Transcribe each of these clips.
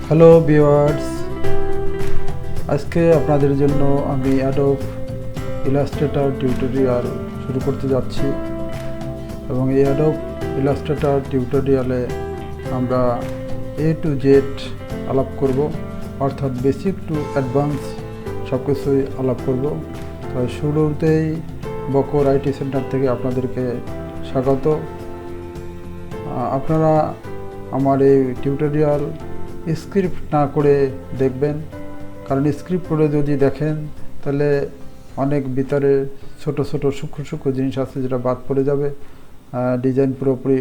Hello viewers, আজকে আপনাদের জন্য আমি অ্যাডোব ইলাস্ট্রেটর টিউটোরিয়াল শুরু করতে যাচ্ছি এবং এই অ্যাডোব ইলাস্ট্রেটর টিউটোরিয়ালে আমরা এ টু জেড আলাপ করব, অর্থাৎ বেসিক টু অ্যাডভান্স সব কিছুই আলাপ করব। তো শুরুতেই বকর আইটি সেন্টার থেকে আপনাদেরকে স্বাগত। আপনারা আমার এই টিউটোরিয়াল স্ক্রিপ্ট না করে দেখবেন, কারণ স্ক্রিপ্ট করে যদি দেখেন তাহলে অনেক ভিতরে ছোট ছোট সূক্ষ্ম সূক্ষ্ম জিনিস আছে যেটা বাদ পড়ে যাবে, ডিজাইন পুরোপুরি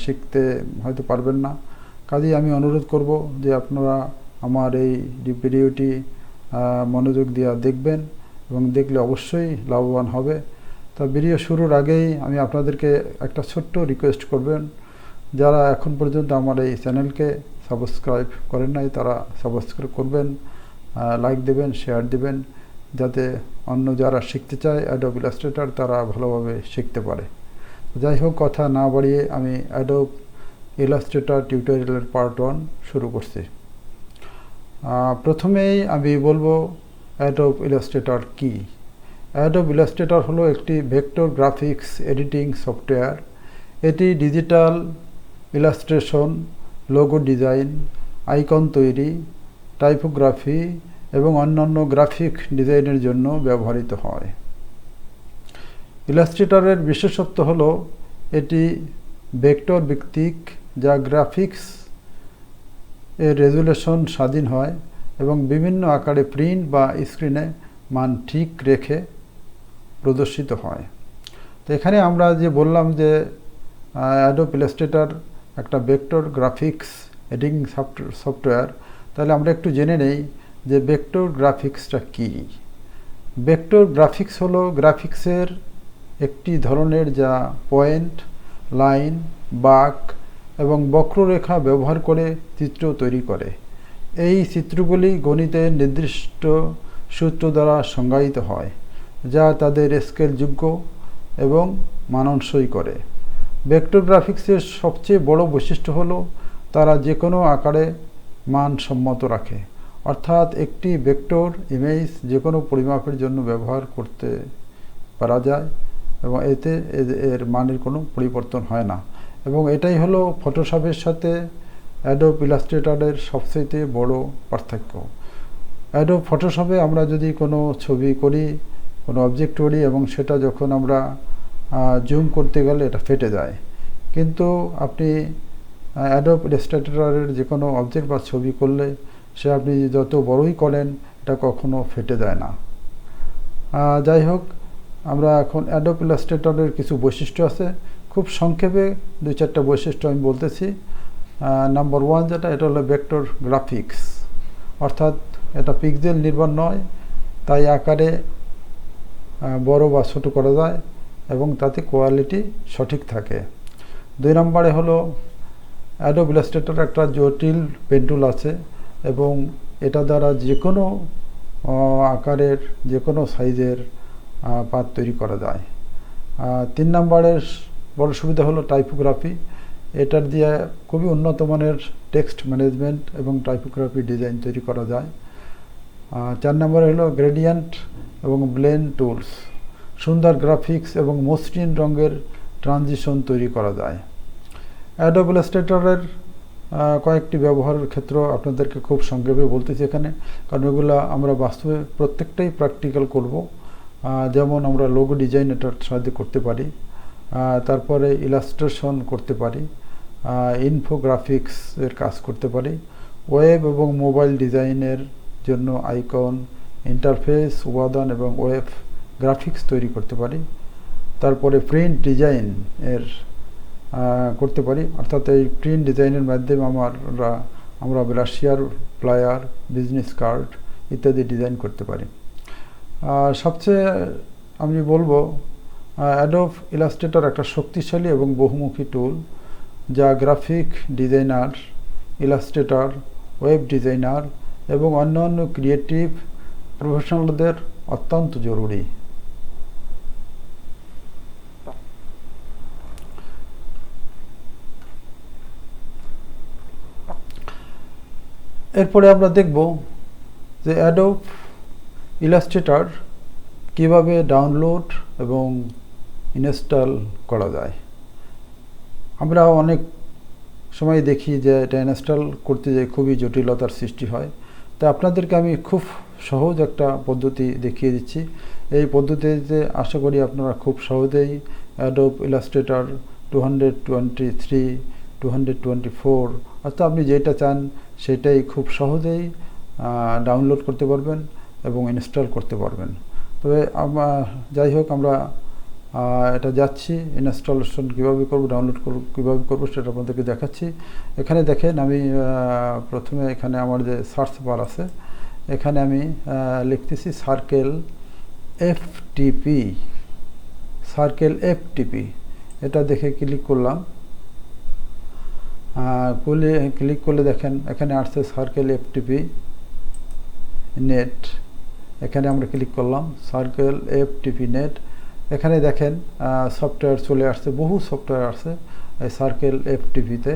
শিখতে হয়তো পারবেন না। কাজেই আমি অনুরোধ করব যে আপনারা আমার এই ভিডিওটি মনোযোগ দিয়ে দেখবেন এবং দেখলে অবশ্যই লাভবান হবে। তা ভিডিও শুরুর আগেই আমি আপনাদেরকে একটা ছোট্ট রিকোয়েস্ট করবেন, যারা এখন পর্যন্ত আমার এই চ্যানেলকে সাবস্ক্রাইব করেন নাই তারা সাবস্ক্রাইব করবেন, লাইক দেবেন, শেয়ার দেবেন, যাতে অন্য যারা শিখতে চায় অ্যাডোব ইলাস্ট্রেটর তারা ভালোভাবে শিখতে পারে। যাই হোক, কথা না বাড়িয়ে আমি অ্যাডোব ইলাস্ট্রেটর টিউটোরিয়ালের পার্ট 1 শুরু করছি। প্রথমেই আমি বলবো অ্যাডোব ইলাস্ট্রেটর কি। অ্যাডোব ইলাস্ট্রেটর হলো একটি ভেক্টর গ্রাফিক্স এডিটিং সফটওয়্যার। এটি digital illustration, logo design, icon তৈরি, টাইপোগ্রাফি এবং অন্যান্য গ্রাফিক ডিজাইনের জন্য ব্যবহৃত হয়। ইলাস্ট্রেটরের বিশেষত্ব হলো এটি ভেক্টর ভিত্তিক, যা গ্রাফিক্স এর রেজুলেশন স্বাধীন হয় এবং বিভিন্ন আকারে প্রিন্ট বা স্ক্রিনে মান ঠিক রেখে প্রদর্শিত হয়। তো এখানে আমরা যে বললাম যে অ্যাডোব ইলাস্ট্রেটর একটা ভেক্টর গ্রাফিক্স এডিটিং সফটওয়্যার, তাহলে আমরা একটু জেনে নেই যে ভেক্টর গ্রাফিক্সটা কী। ভেক্টর গ্রাফিক্স হলো গ্রাফিক্সের একটি ধরনের যা পয়েন্ট, লাইন, বাঁক এবং বক্ররেখা ব্যবহার করে চিত্র তৈরি করে। এই চিত্রগুলি গণিতের নির্দিষ্ট সূত্র দ্বারা সংজ্ঞায়িত হয়, যা তাদের স্কেলযোগ্য এবং মানানসই করে। ভেক্টর গ্রাফিক্সের সবচেয়ে বড় বৈশিষ্ট্য হলো তারা যে কোনো আকারে মানসম্মত রাখে, অর্থাৎ একটি ভেক্টর ইমেজ যে কোনো পরিমাপের জন্য ব্যবহার করতে পারা যায় এবং এতে এর মানের কোনো পরিবর্তন হয় না। এবং এটাই হলো ফটোশপের সাথে অ্যাডোব ইলাস্ট্রেটরের সবচেয়ে বড় পার্থক্য। অ্যাডোব ফটোশপে আমরা যদি কোনো ছবি করি, কোনো অবজেক্ট করি এবং সেটা যখন আমরা জুম করতে গেলে এটা ফেটে যায়, কিন্তু আপনি অ্যাডোব ইলাস্ট্রেটরের যে কোনো অবজেক্ট বা ছবি করলে সে আপনি যত বড়ই করেন এটা কখনো ফেটে যায় না। যাই হোক, আমরা এখন অ্যাডোব ইলাস্ট্রেটরের কিছু বৈশিষ্ট্য আছে, খুব সংক্ষেপে 2-4টা বৈশিষ্ট্য আমি বলতেছি। নাম্বার 1 যেটা, এটা হলো ভেক্টর গ্রাফিক্স, অর্থাৎ এটা পিক্সেল নির্ভর নয়, তাই আকারে বড় বা ছোটো করা যায় এবং তাতে কোয়ালিটি সঠিক থাকে। 2 নম্বরে হলো অ্যাডোব ইলাস্ট্রেটর একটা জটিল পেন টুল আছে এবং এটা দ্বারা যে কোনো আকারের যে কোনো সাইজের পাত তৈরি করা যায়। 3 নম্বরের বড় সুবিধা হলো টাইপোগ্রাফি। এটার দিয়ে খুবই উন্নত মানের টেক্সট ম্যানেজমেন্ট এবং টাইপোগ্রাফি ডিজাইন তৈরি করা যায়। 4 নম্বরে হলো গ্রেডিয়েন্ট এবং ব্লেন্ড টুলস, সুন্দর গ্রাফিক্স এবং মসৃণ রঙের ট্রানজিশন তৈরি করা যায়। অ্যাডোব ইলাস্ট্রেটরের কয়েকটি ব্যবহারের ক্ষেত্র আপনাদেরকে খুব সংক্ষেপে বলতেছি এখানে, কারণ এগুলো আমরা বাস্তবে প্রত্যেকটাই প্র্যাকটিক্যাল করব। যেমন আমরা লোগো ডিজাইন এটার সাহায্যে করতে পারি, তারপরে ইলাস্ট্রেশন করতে পারি, ইনফোগ্রাফিক্সের কাজ করতে পারি, ওয়েব এবং মোবাইল ডিজাইনের জন্য আইকন, ইন্টারফেস, উপাদান এবং ওয়েব গ্রাফিক্স তৈরি করতে পারি। তারপরে প্রিন্ট ডিজাইন এর করতে পারি, অর্থাৎ এই প্রিন্ট ডিজাইনের মাধ্যমে আমরা ব্রাশিয়ার, ফ্লায়ার, বিজনেস কার্ড ইত্যাদি ডিজাইন করতে পারি। সবচেয়ে আমি বলবো অ্যাডোব ইলাস্ট্রেটর একটা শক্তিশালী এবং বহুমুখী টুল, যা graphic designer, Illustrator, web designer এবং অন্যান্য ক্রিয়েটিভ প্রফেশনালদের অত্যন্ত জরুরি। এরপরে আমরা দেখব যে অ্যাডোব ইলাস্ট্রেটর কিভাবে ডাউনলোড এবং ইনস্টল করা যায়। আমরা অনেক সময় দেখি যে এটা ইনস্টল করতে যেয়ে খুবই জটিলতার সৃষ্টি হয়। তাই আপনাদেরকে আমি খুব সহজ একটা পদ্ধতি দেখিয়ে দিচ্ছি। এই পদ্ধতিতে আশা করি আপনারা খুব সহজেই অ্যাডোব ইলাস্ট্রেটর 223, 224 অর্থাৎ আপনি যেটা চান সেটাই খুব সহজেই ডাউনলোড করতে পারবেন এবং ইনস্টল করতে পারবেন। তবে যাই হোক, আমরা এটা যাচ্ছি ইনস্টলেশন কীভাবে করব, ডাউনলোড কীভাবে করব সেটা আপনাদেরকে দেখাচ্ছি। এখানে দেখেন, আমি প্রথমে এখানে আমার যে সার্চ বার আছে, এখানে আমি লিখতেছি সার্কেল এফটিপি। এটা দেখে ক্লিক করলাম। ক্লিক করলে দেখেন এখানে আসছে সার্কেল এফটিপি নেট। এখানে আমরা ক্লিক করলাম সার্কেল এফটিপি নেট। এখানে দেখেন সফটওয়্যার চলে আসছে, বহু সফটওয়্যার আসছে এই সার্কেল এফটিপিতে।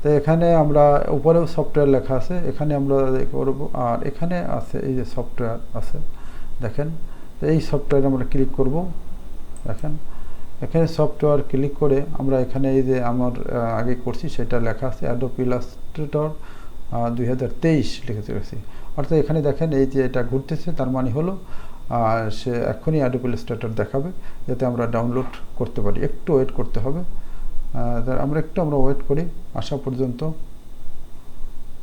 তো এখানে আমরা উপরেও সফটওয়্যার লেখা আছে, এখানে আমরা করব। আর এখানে আছে এই যে সফটওয়্যার আছে দেখেন, তো এই সফটওয়্যারে আমরা ক্লিক করব। দেখেন এখানে সফটওয়্যার ক্লিক করে আমরা এখানে এই যে আমার আগে করছি সেটা লেখা আছে অ্যাডোব ইলাস্ট্রেটর 2023 লিখে চলেছি। অর্থাৎ এখানে দেখেন এই যে এটা ঘুরতেছে, তার মানে হলো সে এখনই অ্যাডোব ইলাস্ট্রেটর দেখাবে, যাতে আমরা ডাউনলোড করতে পারি। একটু ওয়েট করতে হবে, আমরা ওয়েট করি আসা পর্যন্ত।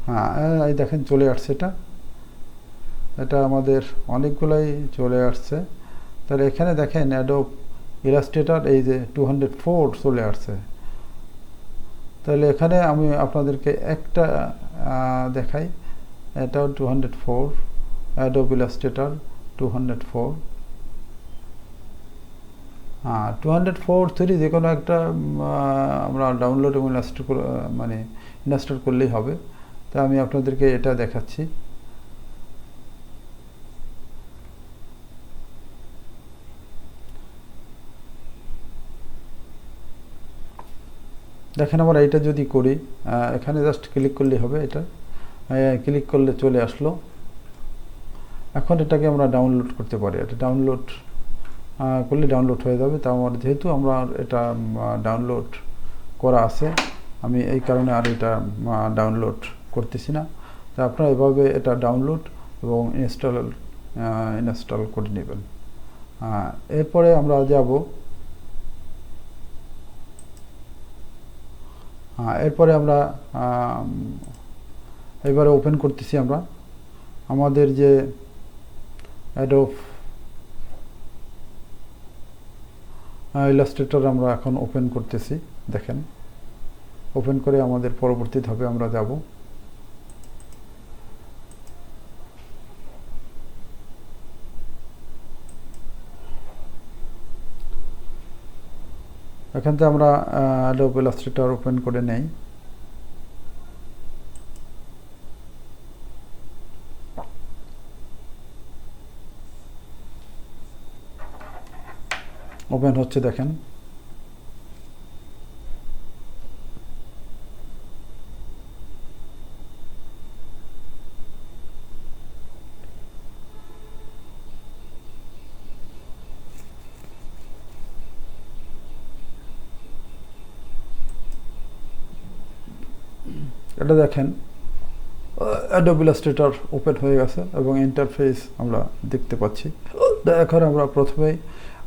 হ্যাঁ, এই দেখেন চলে আসছে। এটা আমাদের অনেকগুলাই চলে আসছে। তাহলে এখানে দেখেন অ্যাডোব ইলাস্ট্রেটর এই যে 204 চলে আসছে। তাহলে এখানে আমি আপনাদেরকে একটা দেখাই, এটাও 204 অ্যাডোব ইলাস্ট্রেটর 204। 204, 3 যে কোনো একটা আমরা ডাউনলোড এবং ইনস্টল করলেই হবে। তা আমি আপনাদেরকে এটা দেখাচ্ছি। দেখেন আমরা এটা যদি করি, এখানে জাস্ট ক্লিক করলেই হবে। এটা ক্লিক করলে চলে আসলো। এখন এটাকে আমরা ডাউনলোড করতে পারি। এটা ডাউনলোড করলে ডাউনলোড হয়ে যাবে। তা আমার যেহেতু আমরা এটা ডাউনলোড করা আছে, আমি এই কারণে আর এটা ডাউনলোড করতেছি না। তা আপনারা এভাবে এটা ডাউনলোড এবং ইনস্টল করে নেবেন। এরপরে আমরা যাব, এরপরে আমরা এবারে ওপেন করতেছি আমরা আমাদের যে অ্যাডোব ইলাস্ট্রেটর আমরা এখন ওপেন করতেছি। দেখেন ওপেন করে আমাদের পরবর্তী ধাপে আমরা যাব। এখান থেকে আমরা অ্যাডোব ইলাস্ট্রেটর ওপেন করে নেই। ওপেন হচ্ছে দেখেন। এটা দেখেন অ্যাডোব ইলাস্ট্রেটর ওপেন হয়ে গেছে এবং ইন্টারফেস আমরা দেখতে পাচ্ছি। এখন আমরা প্রথমেই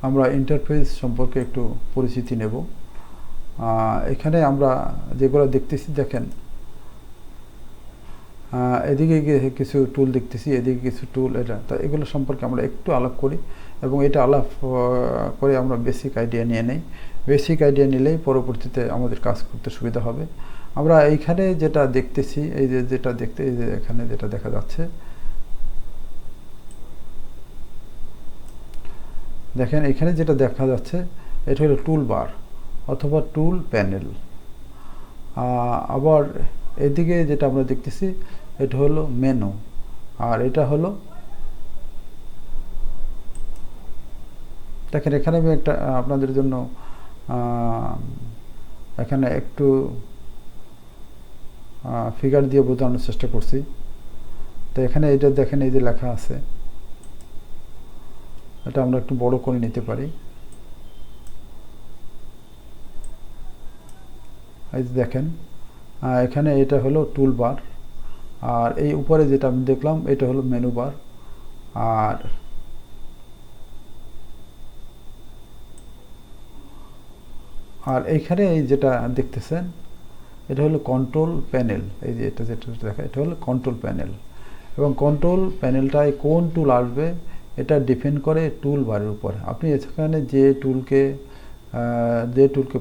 আমরা ইন্টারফেস সম্পর্কে একটু পরিচিতি নেব। এখানে আমরা যেগুলো দেখতেছি দেখেন, এদিকে কিছু টুল দেখতেছি, এদিকে কিছু টুল, এটা তা এগুলো সম্পর্কে আমরা একটু আলাপ করি এবং এটা আলাপ করে আমরা বেসিক আইডিয়া নিয়ে নেই। বেসিক আইডিয়া নিলেই পরবর্তীতে আমাদের কাজ করতে সুবিধা হবে। আমরা এইখানে যেটা দেখতেছি, এই যে এখানে যেটা দেখা যাচ্ছে, দেখেন এখানে যেটা দেখা যাচ্ছে এটা হলো টুল বার অথবা টুল প্যানেল। আবার এদিকে যেটা আমরা দেখতেছি এটা হলো মেনু, আর এটা হলো দেখেন এখানে আমি একটা আপনাদের জন্য এখানে একটু ফিগার দিয়ে বোঝানোর চেষ্টা করছি। তো এখানে এটা দেখেন, এই যে লেখা আছে, এটা আমরা একটু বড় করে নিতে পারি। এই যে দেখেন, এখানে এটা হলো টুল বার, আর এই উপরে যেটা আমি দেখলাম এটা হলো মেনু বার। আর এইখানে এই যেটা দেখতেছেন এটা হলো কন্ট্রোল প্যানেল। এই যে এটা যেটা দেখা, এটা হলো কন্ট্রোল প্যানেল। এবং কন্ট্রোল প্যানেলটায় কোন টুল আসবে এটা ডিপেন্ড করে টুল বারের উপর। আপনি এখানে যে টুলকে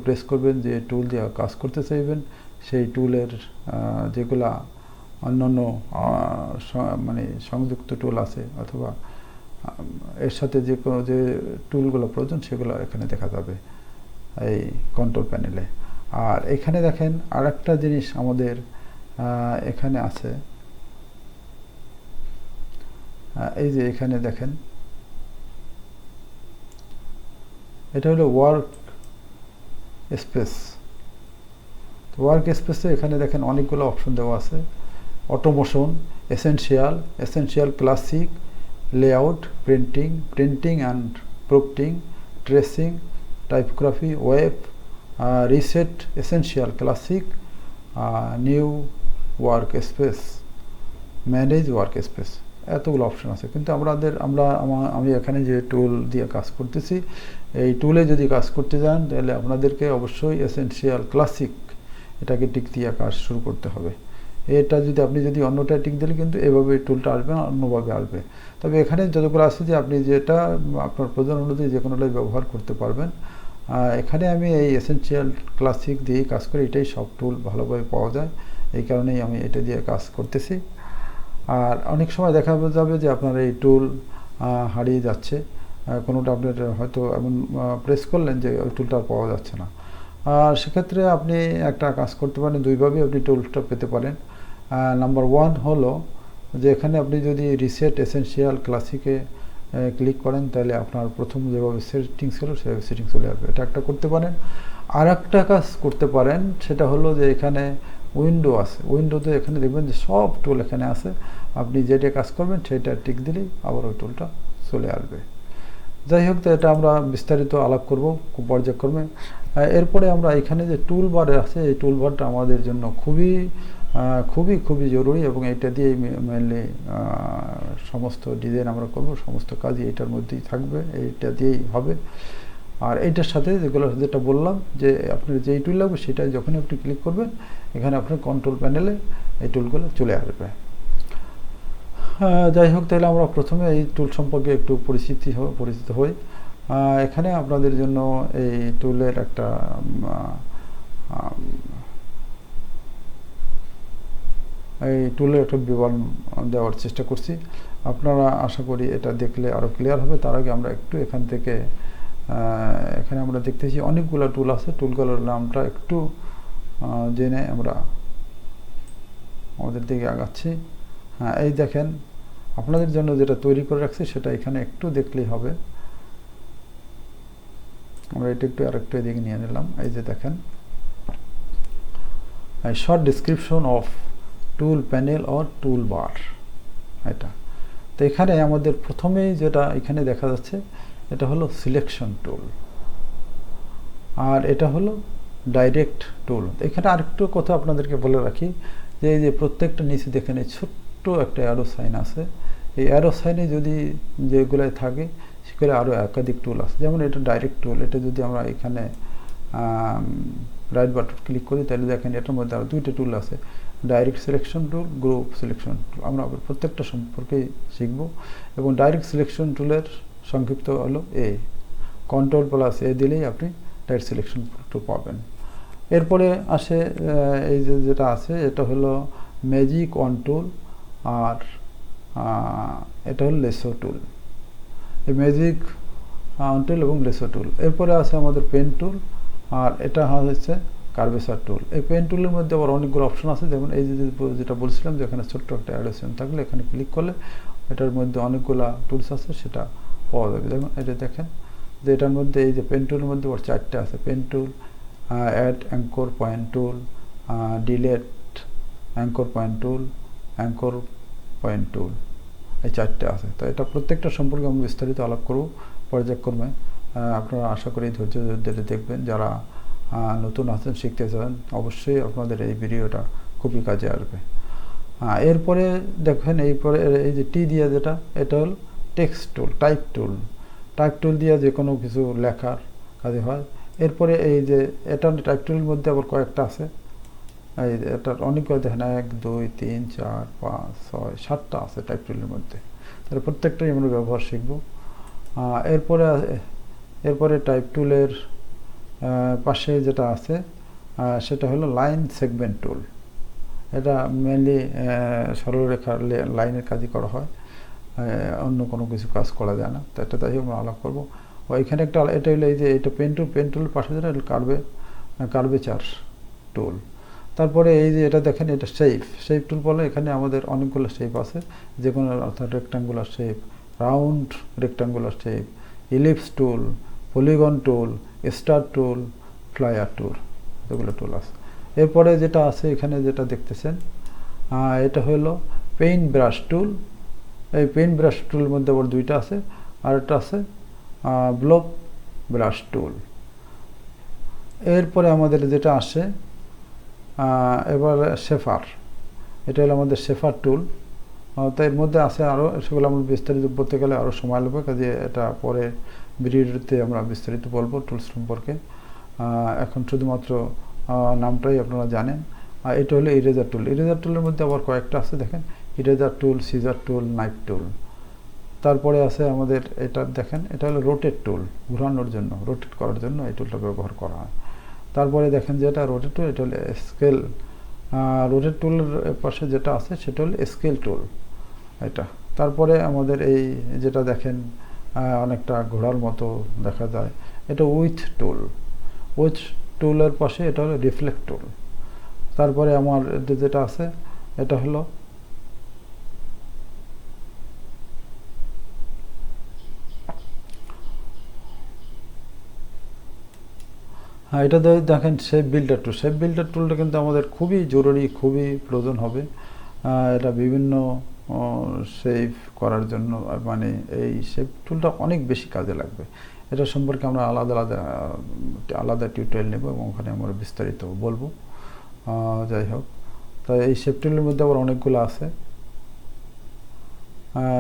প্রেস করবেন, যে টুল দিয়ে কাজ করতে চাইবেন, সেই টুলের যেগুলা অন্যান্য মানে সংযুক্ত টুল আছে অথবা এর সাথে যে কোনো যে টুলগুলো প্রয়োজন সেগুলো এখানে দেখা যাবে এই কন্ট্রোল প্যানেলে। আর এখানে দেখেন আর একটা জিনিস আমাদের এখানে আছে, এই যে এখানে দেখেন এটা হলো ওয়ার্ক স্পেস। ওয়ার্ক স্পেসে এখানে দেখেন অনেকগুলো অপশন দেওয়া আছে। Automation, essential, classic, layout, printing and proofing, tracing, typography, web, reset, essential, classic, new work space, manage work space. এতগুলো অপশন আছে। কিন্তু আমি এখানে যে টুল দিয়ে কাজ করতেছি, এই টুলে যদি কাজ করতে যান তাহলে আপনাদেরকে অবশ্যই এসেনশিয়াল ক্লাসিক এটাকে টিক দিয়ে কাজ শুরু করতে হবে। এটা যদি আপনি অন্যটা টিক দিলে কিন্তু এভাবে টুলটা আসবে না, অন্যভাবে আসবে। তবে এখানে যতগুলো আছে যে আপনি যেটা আপনার প্রয়োজন অনুযায়ী যে কোনোটাই ব্যবহার করতে পারবেন। এখানে আমি এই এসেনশিয়াল ক্লাসিক দিয়েই কাজ করি, এটাই সব টুল ভালোভাবে পাওয়া যায়, এই কারণেই আমি এটা দিয়ে কাজ করতেছি। আর অনেক সময় দেখা যাবে যে আপনার এই টুল হারিয়ে যাচ্ছে, কোনোটা আপনার হয়তো এমন প্রেস করলেন যে ওই টুলটা পাওয়া যাচ্ছে না। আর সেক্ষেত্রে আপনি একটা কাজ করতে পারেন, দুইভাবেই আপনি টুলটা পেতে পারেন। নাম্বার 1 হলো যে এখানে আপনি যদি রিসেট এসেনশিয়াল ক্লাসিকে ক্লিক করেন তাহলে আপনার প্রথম যেভাবে সেটিংস ছিল সেভাবে সেটিংস চলে আসবে, এটা একটা করতে পারেন। আর একটা কাজ করতে পারেন, সেটা হলো যে এখানে উইন্ডো আছে, উইন্ডোতে এখানে দেখবেন যে সব টুল এখানে আছে, আপনি যেটা কাজ করবেন সেটা টিক দিলেই আবার ওই টুলটা চলে আসবে। যাই হোক, তো এটা আমরা বিস্তারিত আলাপ করব পর্যায়ক্রমে। এরপরে আমরা এখানে যে টুল বার আছে, এই টুল বারটা আমাদের জন্য খুবই খুবই খুবই জরুরি, এবং এটা দিয়েই মেনলি সমস্ত ডিজাইন আমরা করব, সমস্ত কাজই এটার মধ্যেই থাকবে, এইটা দিয়েই হবে। আর এইটার সাথে যেটা বললাম যে আপনার যেই টুল লাগবে সেটা যখনই আপনি ক্লিক করবেন এখানে আপনার কন্ট্রোল প্যানেলে এই টুলগুলো চলে আসবে। যাই হোক, তাহলে আমরা প্রথমে এই টুল সম্পর্কে একটু পরিচিত হই। এখানে আপনাদের জন্য এই টুলের একটা বিবরণ দেওয়ার চেষ্টা করছি। আপনারা আশা করি এটা দেখলে আরও ক্লিয়ার হবে। তার আগে আমরা একটু এখানে আমরা দেখতেছি অনেকগুলো টুল আছে, টুলগুলোর নামটা একটু জেনে আমরা আমাদের দিকে আগাচ্ছি। হ্যাঁ, এই দেখেন আপনাদের জন্য যেটা তৈরি করে রাখছি সেটা এখানে একটু দেখলেই হবে। আমরা এটা আরেকটু এদিকে নিয়ে নিলাম। এই যে দেখেন, short description of tool panel or tool bar, এটা তো এখানে আমাদের প্রথমেই যেটা এখানে দেখা যাচ্ছে এটা হলো সিলেকশন টুল, আর এটা হলো ডাইরেক্ট টুল। এখানে আরেকটু কথা আপনাদেরকে বলে রাখি যে এই যে প্রত্যেকটা নিচে দেখেন এই ছোট্ট একটা অ্যারো সাইন আছে, এই অ্যারো সাইনে যদি যেগুলোয় থাকে সেগুলো আরও একাধিক টুল আছে। যেমন এটা ডাইরেক্ট টুল, এটা যদি আমরা এখানে রাইট বাটন ক্লিক করি তাহলে দেখেন এটার মধ্যে আরও 2টা টুল আছে, direct selection tool, group selection tool. আমরা প্রত্যেকটা সম্পর্কেই শিখব। এবং ডাইরেক্ট সিলেকশন টুলের সংক্ষিপ্ত হলো Ctrl+A দিলেই আপনি ডাইরেক্ট সিলেকশন টুল পাবেন। এরপরে আসে এই যেটা আছে এটা হলো ম্যাজিক অন টুল, আর এটা হলো লেসো টুল। এই ম্যাজিক অন টুল এবং লেসো টুল। এরপরে আছে আমাদের পেন টুল, আর এটা হচ্ছে কার্ভেচার টুল। এই পেন টুলের মধ্যে আবার অনেকগুলো অপশন আছে, যেমন এই যেটা বলছিলাম যে এখানে ছোট্ট একটা অ্যাডোশন থাকলে এখানে ক্লিক করলে এটার মধ্যে অনেকগুলো টুলস আছে, সেটা পাওয়া যাবে। যেমন এটা দেখেন যে এটার মধ্যে এই যে পেন টুলের মধ্যে ওর 4টে আছে, pen tool, add anchor point tool, delete anchor point tool, anchor point tool, এই 4টে আছে। তো এটা প্রত্যেকটা সম্পর্কে আমি বিস্তারিত আলাপ করব পর্যায়ক্রমে। আপনারা আশা করি ধৈর্য ধরে দেখবেন। যারা নতুন আছেন, শিখতে চান, অবশ্যই আপনাদের এই ভিডিওটা খুবই কাজে আসবে। এরপরে দেখেন এই যে টি দিয়ে যেটা, এটা হল টেক্সট টুল, টাইপ টুল। টাইপ টুল দিয়ে যে কোনো কিছু লেখার কাজে হয়। এরপরে এই যে এটা টাইপ টুলের মধ্যে আবার কয়েকটা আছে, এই এটার অনেকগুলো দেখেন 1 2 3 4 5 6 7টা আছে টাইপ টুলের মধ্যে। তাহলে প্রত্যেকটাই আমরা ব্যবহার শিখব। এরপরে টাইপ টুলের পাশে যেটা আছে সেটা হলো লাইন সেগমেন্ট টুল। এটা মেনলি সরলরেখার লাইনের কাজই করা হয়, অন্য কোনো কিছু কাজ করা যায় না। তো এটা তাই আমরা আলাপ করবো। এখানে একটা, এটা হলো এই যে এটা পেন টুলের পাশে যেটা কার্ভেচার টুল। তারপরে এই যে এটা দেখেন, এটা শেপ টুল বলে। এখানে আমাদের অনেকগুলো শেপ আছে, যে কোনো অর্থাৎ rectangular shape, round rectangular shape, ellipse tool, polygon tool, star tool, flare tool, এগুলো টুল আছে। এরপরে যেটা আছে এখানে যেটা দেখতেছেন, এটা হলো পেইন্ট ব্রাশ টুল। এই পেইন্ট ব্রাশ টুলের মধ্যে আবার 2টা আছে, আর একটা আছে ব্লক ব্রাশ টুল। এরপরে আমাদের যেটা আসে এবার শেফার, এটা হলো আমাদের শেফার টুল। তো এর মধ্যে আছে আরও, সেগুলো আমরা বিস্তারিত বলতে গেলে আরও সময় লাগবে, কাজে এটা পরে ভিডিওতে আমরা বিস্তারিত বলবো টুলস সম্পর্কে। এখন শুধুমাত্র নামটাই আপনারা জানেন। আর এটা হলো ইরেজার টুল। ইরেজার টুলের মধ্যে আবার কয়েকটা আছে, দেখেন ইরেজার টুল, সিজার টুল, নাইফ টুল। তারপরে আছে আমাদের এটা দেখেন, এটা হলো রোটেট টুল, ঘোরানোর জন্য, রোটেট করার জন্য এই টুলটা ব্যবহার করা হয়। তারপরে দেখেন যে এটা রোটেট টুল, এটা হলো স্কেল। রোটেট টুলের পাশে যেটা আছে সেটা হলো স্কেল টুল এটা। তারপরে আমাদের এই যেটা দেখেন অনেকটা ঘোড়ার মতো দেখা যায়, এটা উইথ টুল। উইথ টুলের পাশে এটা হলো রিফ্লেক্ট টুল। তারপরে আমার যেটা আছে এটা হলো এটা দেখেন শেপ বিল্ডার টুল। শেপ বিল্ডার টুলটা কিন্তু আমাদের খুবই জরুরি, খুবই প্রয়োজন হবে। এটা বিভিন্ন শেপ করার জন্য, মানে এই শেপ টুলটা অনেক বেশি কাজে লাগবে। এটা সম্পর্কে আমরা আলাদা টিউটোরিয়াল নেব এবং ওখানে আমরা বিস্তারিত বলবো। যাই হোক, তো এই শেপ টুলের মধ্যে আবার অনেকগুলো আছে।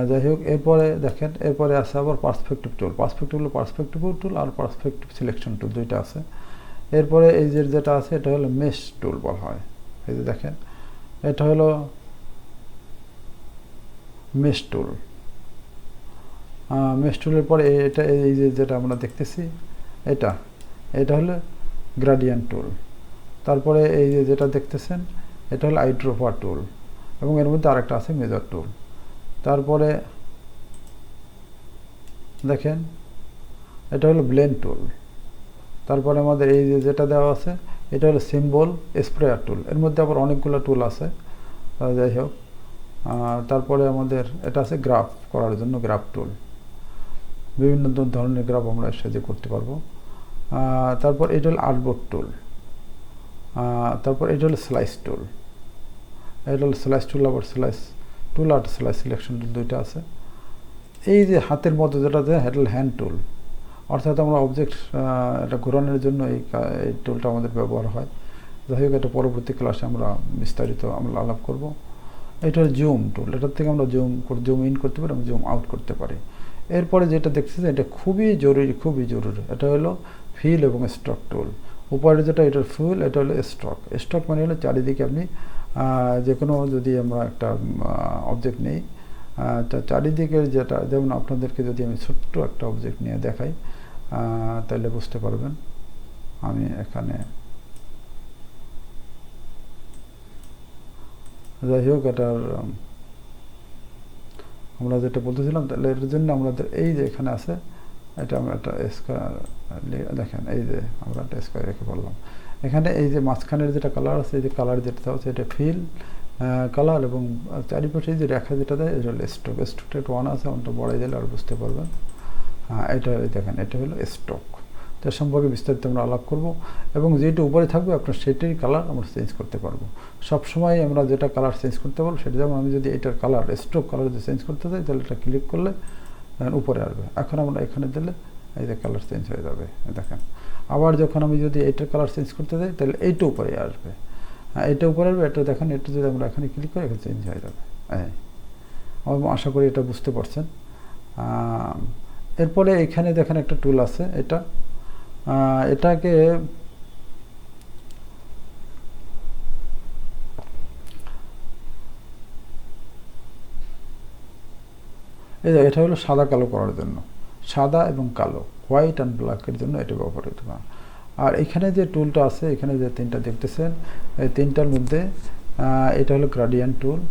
যাই হোক, এরপরে দেখেন, এরপরে আছে আবার পার্সপেক্টিভ টুল। পার্সপেক্টিভ টুল আর পার্সপেক্টিভ সিলেকশন টুল, 2টা আছে। এরপরে এই যেটা আছে এটা হলো মেশ টুল বলা হয়। এই যে দেখেন, এটা হলো মেশ টুল। মেশ টুলের পরে এটা এই যেটা আমরা দেখতেছি এটা হলো গ্রাডিয়েন্ট টুল। তারপরে এই যেটা দেখতেছেন এটা হলো আইড্রোফার টুল, এবং এর মধ্যে আরেকটা আছে মেজার টুল। তারপরে দেখেন এটা হলো ব্লেন্ড টুল। তারপরে আমাদের এই যেটা দেওয়া আছে এটা হলো সিম্বল স্প্রেয়ার টুল। এর মধ্যে আবার অনেকগুলো টুল আছে, যাই হোক। তারপরে আমাদের এটা আছে গ্রাফ করার জন্য, গ্রাফ টুল। বিভিন্ন ধরনের গ্রাফ আমরা এর সাথে করতে পারবো। তারপর এটা হলো আর্টবোর্ড টুল। তারপর এটা হলো স্লাইস টুল। এটা হলো স্লাইস টুল, আবার স্লাইস টুল আর স্লাইস সিলেকশন টুল, 2টা আছে। এই যে হাতের মধ্যে যেটা দেয় এটা হলো হ্যান্ড টুল, অর্থাৎ আমরা অবজেক্ট এটা ঘোরানোর জন্য এই টুলটা আমাদের ব্যবহার হয়। যাই হোক, এটা পরবর্তী ক্লাসে আমরা বিস্তারিত আলাপ করব। এটা হলো জুম টুল। এটার থেকে আমরা জুম ইন করতে পারি এবং জুম আউট করতে পারি। এরপরে যেটা দেখতেছি এটা খুবই জরুরি, এটা হলো ফিল এবং স্ট্রক টুল। উপরে যেটা এটার ফুল, এটা হলো স্ট্রক মানে হলো চারিদিকে আপনি যে কোনো, যদি আমরা একটা অবজেক্ট নেই, চারিদিকের যেটা, যেমন আপনাদেরকে যদি আমি ছোট্ট একটা অবজেক্ট নিয়ে দেখাই তাহলে বুঝতে পারবেন। আমি এখানে, যাই হোক, এটার আমরা যেটা বলতেছিলাম, তাহলে এর জন্য আমাদের এই যে এখানে আছে, এটা আমরা একটা স্কোয়ার, দেখেন এই যে আমরা একটা স্কোয়ার রেখে বললাম। এখানে এই যে মাঝখানের যেটা কালার আছে, এই যে কালার যেটা হচ্ছে এটা ফিল কালার, এবং চারিপাশে যে রেখা যেটা দেয় এটা হলো স্ট্রোকটা একটু অন আছে, অনটা বড়াই দিলে আর বুঝতে পারবেন। এটা দেখেন, এটা হলো স্ট্রোক। তার সম্পর্কে বিস্তারিত আমরা আলাপ করব এবং যেটা উপরে থাকবে আপনার সেটাই কালার আমরা চেঞ্জ করতে পারবো। সবসময় আমরা যেটা কালার চেঞ্জ করতে পারবো সেটা, যেমন আমি যদি এটার কালার স্ট্রোক কালার যদি চেঞ্জ করতে চাই তাহলে এটা ক্লিক করলে উপরে আসবে। এখন আমরা এখানে দিলে এই যে কালার চেঞ্জ হয়ে যাবে, দেখেন। আবার যখন আমি যদি এইটার কালার চেঞ্জ করতে যাই তাহলে এইটা উপরে আসবে, এটা উপরে আসবে, এটা দেখেন, এটা যদি আমরা এখানে ক্লিক করি এখানে চেঞ্জ হয়ে যাবে। আমি আশা করি এটা বুঝতে পারছেন। এরপরে এখানে দেখেন একটা টুল আছে, এটাকে এটা হলো সাদা কালো করার জন্য, সাদা এবং কালো, হোয়াইট অ্যান্ড ব্ল্যাকের জন্য এটা ব্যবহৃত হয়। আর এখানে যে টুলটা আছে, এখানে যে তিনটা দেখতেছেন, এই তিনটার মধ্যে এটা হলো গ্রাডিয়েন্ট টুল।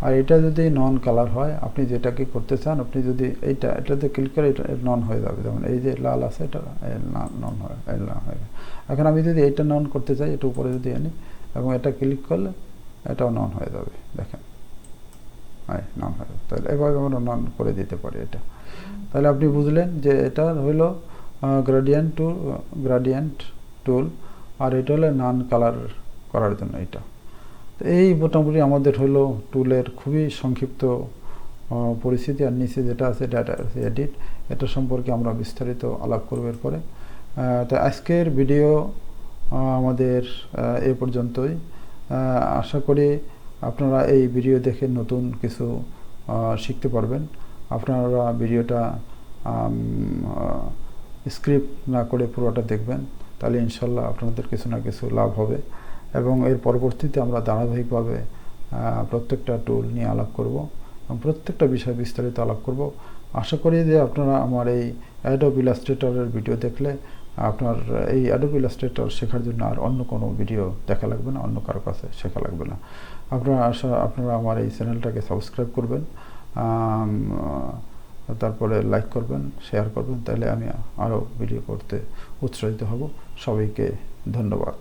আর এটা যদি নন কালার হয়, আপনি যেটাকে করতে চান, আপনি যদি এটাতে ক্লিক করে এটা নন হয়ে যাবে। যেমন এই যে লাল আছে, এটা নন হয়ে যাবে। এখন আমি যদি এটা নন করতে চাই, এটা উপরে যদি আনি এবং এটা ক্লিক করলে এটাও নন হয়ে যাবে, দেখেন, নন হয়ে যাবে। তাহলে এভাবে আমরা নন করে দিতে পারি এটা। তাহলে আপনি বুঝলেন যে এটা হলো গ্রাডিয়েন্ট টুল, আর এটা হলো নন কালার করার জন্য এটা। তো এই মোটামুটি আমাদের হলো টুলের খুবই সংক্ষিপ্ত পরিস্থিতি। আর নিচে যেটা আছে ডাটা এডিট, এটা সম্পর্কে আমরা বিস্তারিত আলাপ করব এরপরে। তো আজকের ভিডিও আমাদের এ পর্যন্তই। আশা করি আপনারা এই ভিডিও দেখে নতুন কিছু শিখতে পারবেন। আপনারা ভিডিওটা স্ক্রিপ্ট না করে পুরোটা দেখবেন, তাহলে ইনশাল্লাহ আপনাদের কিছু না কিছু লাভ হবে। এবং এর পরবর্তীতে আমরা ধারাবাহিকভাবে প্রত্যেকটা টুল নিয়ে আলাপ করব এবং প্রত্যেকটা বিষয় বিস্তারিত আলাপ করব। আশা করি যে আপনারা আমার এই অ্যাডোব ইলাস্ট্রেটরের ভিডিও দেখলে আপনার এই অ্যাডোব ইলাস্ট্রেটর শেখার জন্য আর অন্য কোনো ভিডিও দেখা লাগবে না, অন্য কারো কাছে শেখা লাগবে না। আপনারা আমার এই চ্যানেলটাকে সাবস্ক্রাইব করবেন, তারপরে লাইক করবেন, শেয়ার করবেন, তাহলে আমি আরও ভিডিও করতে উৎসাহিত হব। সবাইকে ধন্যবাদ।